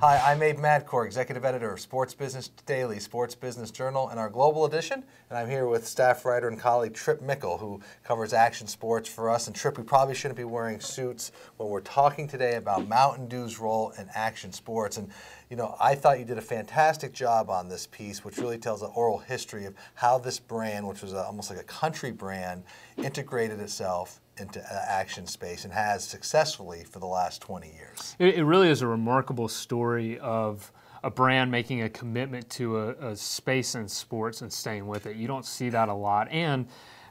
Hi, I'm Abe Madcore, Executive Editor of Sports Business Daily, Sports Business Journal, and our Global Edition. And I'm here with staff writer and colleague Trip Mickle, who covers action sports for us. And Trip, we probably shouldn't be wearing suits when we're talking today about Mountain Dew's role in action sports. And you know, I thought you did a fantastic job on this piece, which really tells an oral history of how this brand, which was almost like a country brand, integrated itself into action space and has successfully for the last 20 years. It really is a remarkable story of a brand making a commitment to a space in sports and staying with it. You don't see that a lot, and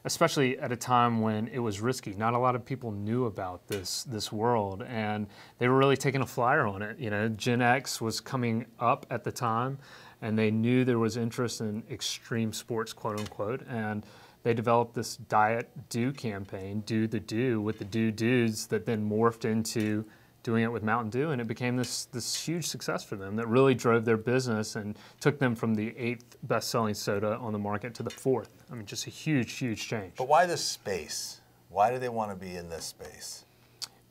especially at a time when it was risky. Not a lot of people knew about this world, and they were really taking a flyer on it. You know, Gen X was coming up at the time, and they knew there was interest in extreme sports, quote unquote, and they developed this Diet Dew campaign, Dew the Dew, with the Dew Dudes that then morphed into doing it with Mountain Dew, and it became this huge success for them that really drove their business and took them from the 8th best-selling soda on the market to the 4th. I mean, just a huge, huge change. But why this space? Why do they want to be in this space?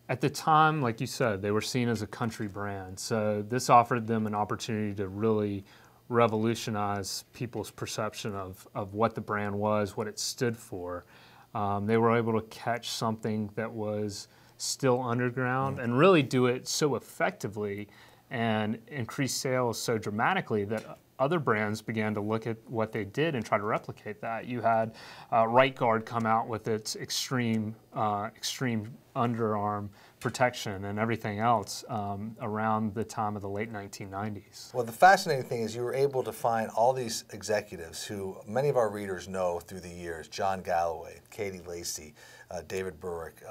At the time, like you said, they were seen as a country brand, so this offered them an opportunity to really revolutionize people's perception of what the brand was, what it stood for. They were able to catch something that was still underground and really do it so effectively and increase sales so dramatically that other brands began to look at what they did and try to replicate that. You had Right Guard come out with its extreme underarm protection and everything else around the time of the late 1990s. Well, the fascinating thing is you were able to find all these executives who many of our readers know through the years: John Galloway, Katie Lacey, David Berwick,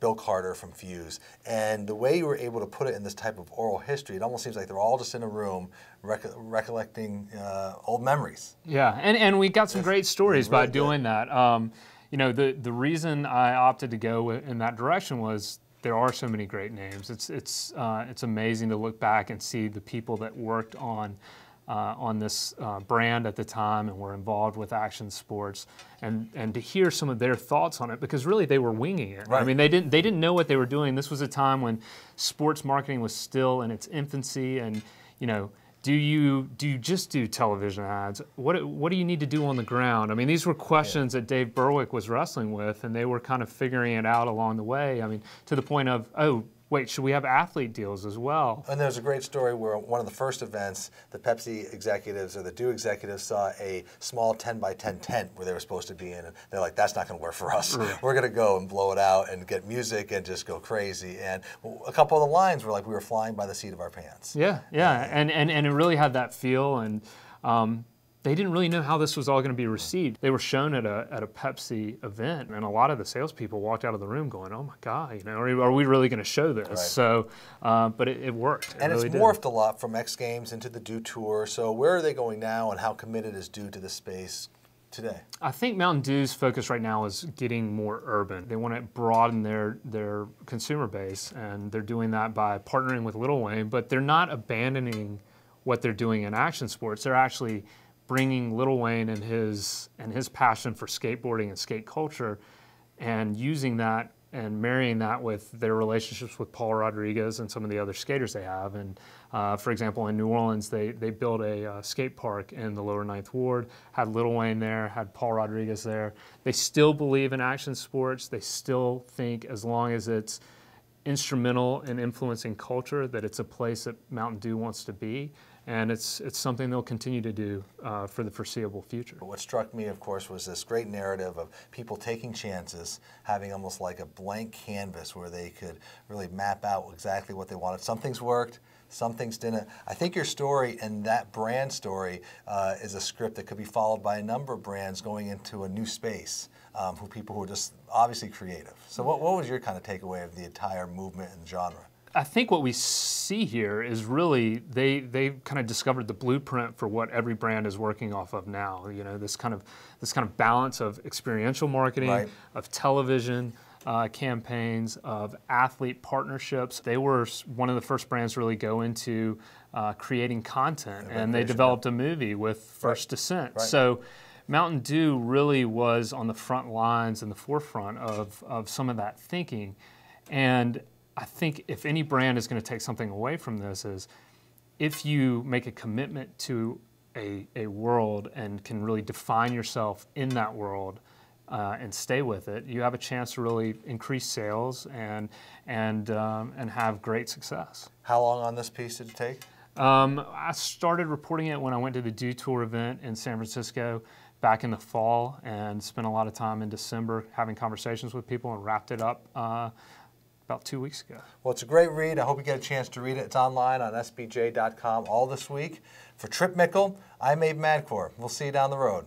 Bill Carter from Fuse. And the way you were able to put it in this type of oral history, it almost seems like they're all just in a room recollecting old memories. Yeah, and we got some great stories really by doing that. You know, the reason I opted to go in that direction was there are so many great names. It's amazing to look back and see the people that worked on this brand at the time and were involved with action sports, and to hear some of their thoughts on it, because really they were winging it. Right. I mean, they didn't know what they were doing. This was a time when sports marketing was still in its infancy, and you know, do you just do television ads? What do you need to do on the ground? I mean, these were questions that Dave Berwick was wrestling with, and they were kind of figuring it out along the way. I mean, to the point of, oh, wait, should we have athlete deals as well? And there's a great story where one of the first events, the Pepsi executives or the Dew executives saw a small 10 by 10 tent where they were supposed to be in, and they're like, that's not going to work for us. We're going to go and blow it out and get music and just go crazy. And a couple of the lines were like we were flying by the seat of our pants. Yeah, yeah, and it really had that feel, and they didn't really know how this was all going to be received. They were shown at a Pepsi event, and a lot of the salespeople walked out of the room going, "Oh my God, you know, are we really going to show this?" Right. So, but it worked. And really it's morphed a lot from X Games into the DewTour. So where are they going now, and how committed is Dew to this space today? I think Mountain Dew's focus right now is getting more urban. They want to broaden their consumer base, and they're doing that by partnering with Lil Wayne. But they're not abandoning what they're doing in action sports. They're actually bringing Lil Wayne and his passion for skateboarding and skate culture, and using that and marrying that with their relationships with Paul Rodriguez and some of the other skaters they have. And for example, in New Orleans, they built a skate park in the lower 9th Ward, had Lil Wayne there, had Paul Rodriguez there. They still believe in action sports. They still think as long as it's instrumental in influencing culture, that it's a place that Mountain Dew wants to be. And it's something they'll continue to do for the foreseeable future. What struck me, of course, was this great narrative of people taking chances, having almost like a blank canvas where they could really map out exactly what they wanted. Some things worked, some things didn't. I think your story and that brand story is a script that could be followed by a number of brands going into a new space, people who are just obviously creative. So what was your kind of takeaway of the entire movement and genre? I think what we see here is really they kind of discovered the blueprint for what every brand is working off of now. You know, this kind of balance of experiential marketing, right, of television campaigns, of athlete partnerships. They were one of the first brands to really go into creating content, and they developed a movie with First Descent. Right. So Mountain Dew really was on the front lines and the forefront of some of that thinking. And I think if any brand is going to take something away from this is if you make a commitment to a world and can really define yourself in that world and stay with it, you have a chance to really increase sales and have great success. How long on this piece did it take? I started reporting it when I went to the DewTour event in San Francisco back in the fall and spent a lot of time in December having conversations with people and wrapped it up about 2 weeks ago. Well, it's a great read. I hope you get a chance to read it. It's online on sbj.com all this week. For Trip Mickle, I'm Abe Madcore. We'll see you down the road.